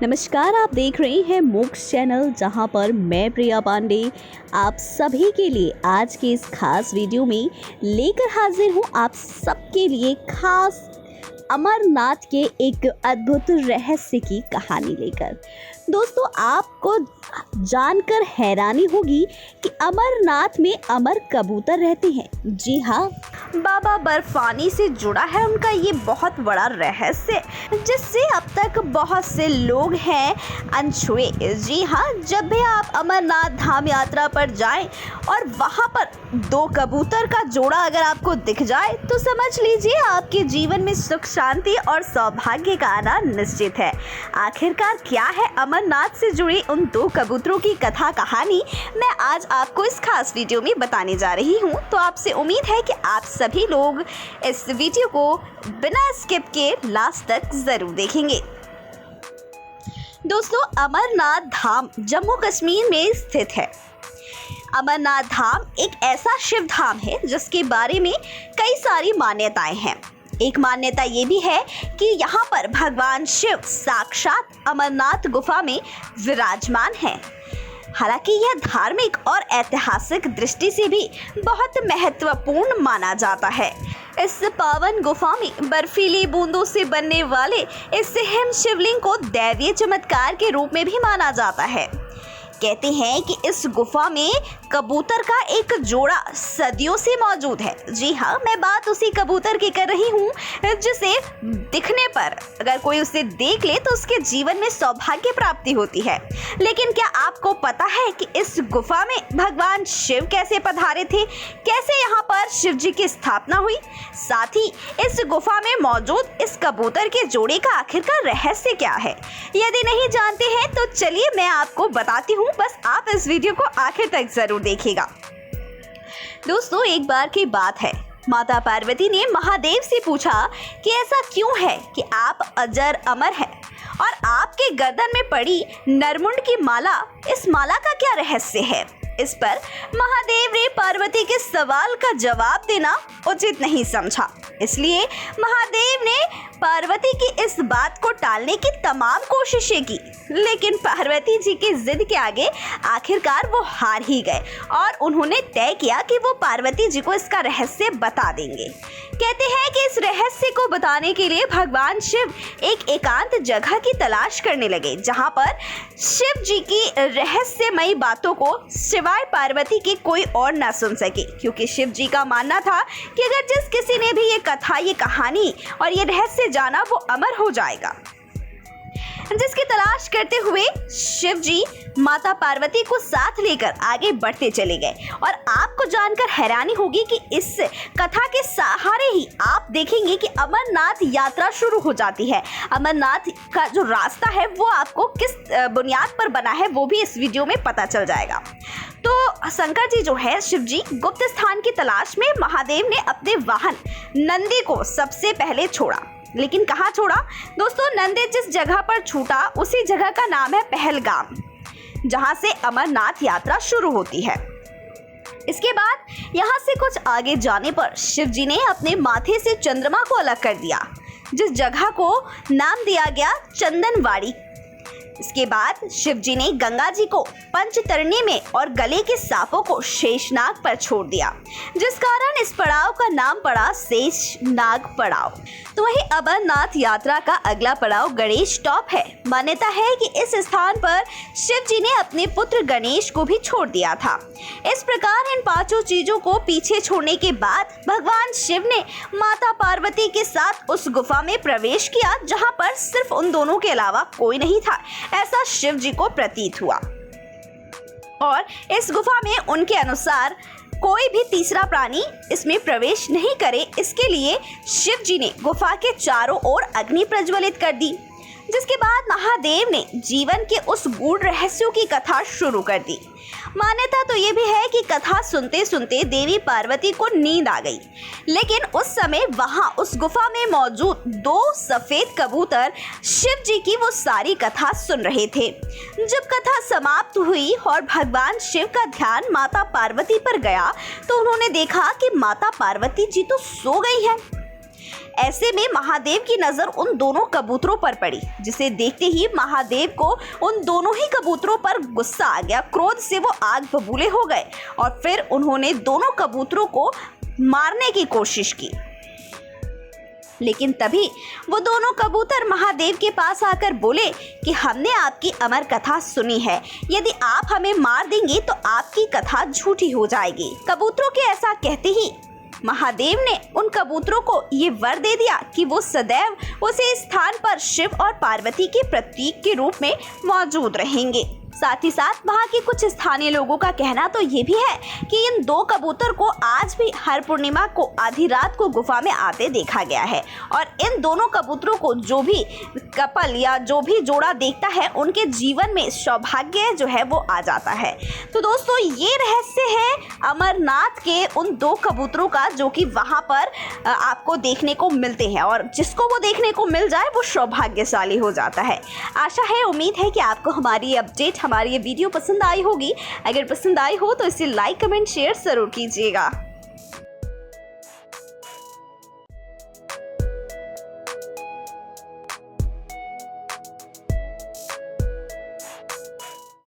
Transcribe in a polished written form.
नमस्कार, आप देख रहे हैं मोक्ष चैनल, जहां पर मैं प्रिया पांडे आप सभी के लिए आज के इस खास वीडियो में लेकर हाजिर हूं। आप सबके लिए खास अमरनाथ के एक अद्भुत रहस्य की कहानी लेकर। दोस्तों, आपको जानकर हैरानी होगी कि अमरनाथ में अमर कबूतर रहते हैं। जी हाँ, बाबा बर्फानी से जुड़ा है उनका ये बहुत बड़ा रहस्य, जिससे अब तक बहुत से लोग हैं अनछुए। जी हाँ, जब भी आप अमरनाथ धाम यात्रा पर जाएं और वहाँ पर दो कबूतर का जोड़ा अगर आपको दिख जाए तो समझ लीजिए आपके जीवन में सुख, शांति और सौभाग्य का आना निश्चित है। आखिरकार क्या है अमरनाथ से जुड़ी उन दो कबूतरों की कथा कहानी, मैं आज आपको इस खास वीडियो में बताने जा रही हूँ। तो आपसे उम्मीद है कि आप सभी लोग इस वीडियो को बिना स्किप के लास्ट तक जरूर देखेंगे। दोस्तों, अमरनाथ धाम जम्मू कश्मीर में स्थित है। अमरनाथ धाम एक ऐसा शिव धाम है जिसके बारे में कई सारी मान्यताएं हैं। एक मान्यता ये भी है कि यहाँ पर भगवान शिव साक्षात अमरनाथ गुफा में विराजमान है। हालांकि यह धार्मिक और ऐतिहासिक दृष्टि से भी बहुत महत्वपूर्ण माना जाता है। इस पावन गुफा में बर्फीली बूंदों से बनने वाले इस हिम शिवलिंग को दैवीय चमत्कार के रूप में भी माना जाता है। कहते हैं कि इस गुफा में कबूतर का एक जोड़ा सदियों से मौजूद है। जी हाँ, मैं बात उसी कबूतर की कर रही हूँ जिसे दिखने पर अगर कोई उसे देख ले तो उसके जीवन में सौभाग्य प्राप्ति होती है। लेकिन क्या आपको पता है कि इस गुफा में भगवान शिव कैसे पधारे थे, कैसे यहाँ पर शिव जी की स्थापना हुई? साथ ही इस गुफा में मौजूद इस कबूतर के जोड़े का आखिरकार रहस्य क्या है? यदि नहीं जानते हैं तो चलिए मैं आपको बताती हूँ, बस आप इस वीडियो को आखिर तक जरूर देखिएगा। दोस्तों, एक बार की बात है, माता पार्वती ने महादेव से पूछा कि ऐसा क्यों है कि आप अजर अमर हैं और आपके गर्दन में पड़ी नरमुंड की माला, इस माला का क्या रहस्य है? इस पर महादेव ने पार्वती के सवाल का जवाब देना उचित नहीं समझा। इसलिए महादेव ने पार्वती की इस बात को टालने की तमाम कोशिशें की, लेकिन पार्वती जी की जिद के आगे आखिरकार वो हार ही गए और उन्होंने तय किया कि वो पार्वती जी को इसका रहस्य बता देंगे। कहते हैं कि इस रहस्य को बताने के लिए भगवान शिव एक एकांत जगह की तलाश करने लगे, जहां पर शिव जी की रहस्यमयी बातों को सिवाय पार्वती के कोई और न सुन सके, क्योंकि शिव जी का मानना था कि अगर जिस किसी ने भी ये कथा, ये कहानी और ये रहस्य जाना वो अमर हो जाएगा। जिसकी तलाश करते हुए शिव जी माता पार्वती को साथ लेकर आगे बढ़ते चले गए। और आपको जानकर हैरानी होगी कि इस कथा के सहारे ही आप देखेंगे कि अमरनाथ यात्रा शुरू हो जाती है। अमरनाथ का जो रास्ता है वो आपको किस बुनियाद पर बना है वो भी इस वीडियो में पता चल जाएगा। तो शंकर जी जो है, शिव जी गुप्त स्थान की तलाश में महादेव ने अपने वाहन नंदी को सबसे पहले छोड़ा। लेकिन कहाँ छोड़ा? दोस्तों, नंदी जिस जगह पर छूटा उसी जगह का नाम है पहलगाम, जहां से अमरनाथ यात्रा शुरू होती है। इसके बाद यहाँ से कुछ आगे जाने पर शिव जी ने अपने माथे से चंद्रमा को अलग कर दिया, जिस जगह को नाम दिया गया चंदनवाड़ी। इसके बाद शिव जी ने गंगा जी को पंचतरणी में और गले के सांपों को शेषनाग पर छोड़ दिया, जिस कारण इस पड़ाव का नाम पड़ा शेषनाग पड़ाव। तो वही अमरनाथ यात्रा का अगला पड़ाव गणेश टॉप है। मान्यता है कि इस स्थान पर शिव जी ने अपने पुत्र गणेश को भी छोड़ दिया था। इस प्रकार इन पांचों चीजों को पीछे छोड़ने के बाद भगवान शिव ने माता पार्वती के साथ उस गुफा में प्रवेश किया, जहां पर सिर्फ उन दोनों के अलावा कोई नहीं था, ऐसा शिव जी को प्रतीत हुआ। और इस गुफा में उनके अनुसार कोई भी तीसरा प्राणी इसमें प्रवेश नहीं करे, इसके लिए शिव जी ने गुफा के चारों ओर अग्नि प्रज्वलित कर दी। जिसके बाद महादेव ने जीवन के उस गूढ़ रहस्यों की कथा शुरू कर दी। मान्यता तो ये भी है कि कथा सुनते सुनते देवी पार्वती को नींद आ गई, लेकिन उस समय वहां उस गुफा में मौजूद दो सफेद कबूतर शिव जी की वो सारी कथा सुन रहे थे। जब कथा समाप्त हुई और भगवान शिव का ध्यान माता पार्वती पर गया तो उन्होंने देखा कि माता पार्वती जी तो सो गई है। ऐसे में महादेव की नज़र उन दोनों कबूतरों पर पड़ी, जिसे देखते ही महादेव को उन दोनों ही कबूतरों पर गुस्सा आ गया। क्रोध से वो आग बबूले हो गए और फिर उन्होंने दोनों कबूतरों को मारने की कोशिश की। लेकिन तभी वो दोनों कबूतर महादेव के पास आकर बोले कि हमने आपकी अमर कथा सुनी है, यदि आप हमें मार देंगे तो आपकी कथा झूठी हो जाएगी। कबूतरों के ऐसा कहते ही महादेव ने उन कबूतरों को ये वर दे दिया कि वो सदैव उसी स्थान पर शिव और पार्वती के प्रतीक के रूप में मौजूद रहेंगे। साथ ही साथ वहाँ के कुछ स्थानीय लोगों का कहना तो ये भी है कि इन दो कबूतर को आज भी हर पूर्णिमा को आधी रात को गुफा में आते देखा गया है और इन दोनों कबूतरों को जो भी कपल या जो भी जोड़ा देखता है उनके जीवन में सौभाग्य जो है वो आ जाता है। तो दोस्तों ये रहस्य है अमरनाथ के उन दो कबूतरों का, जो कि वहाँ पर आपको देखने को मिलते हैं और जिसको वो देखने को मिल जाए वो सौभाग्यशाली हो जाता है। आशा है, उम्मीद है कि आपको हमारी अपडेट, हमारी ये वीडियो पसंद आई होगी। अगर पसंद आई हो तो इसे लाइक, कमेंट, शेयर ज़रूर कीजिएगा।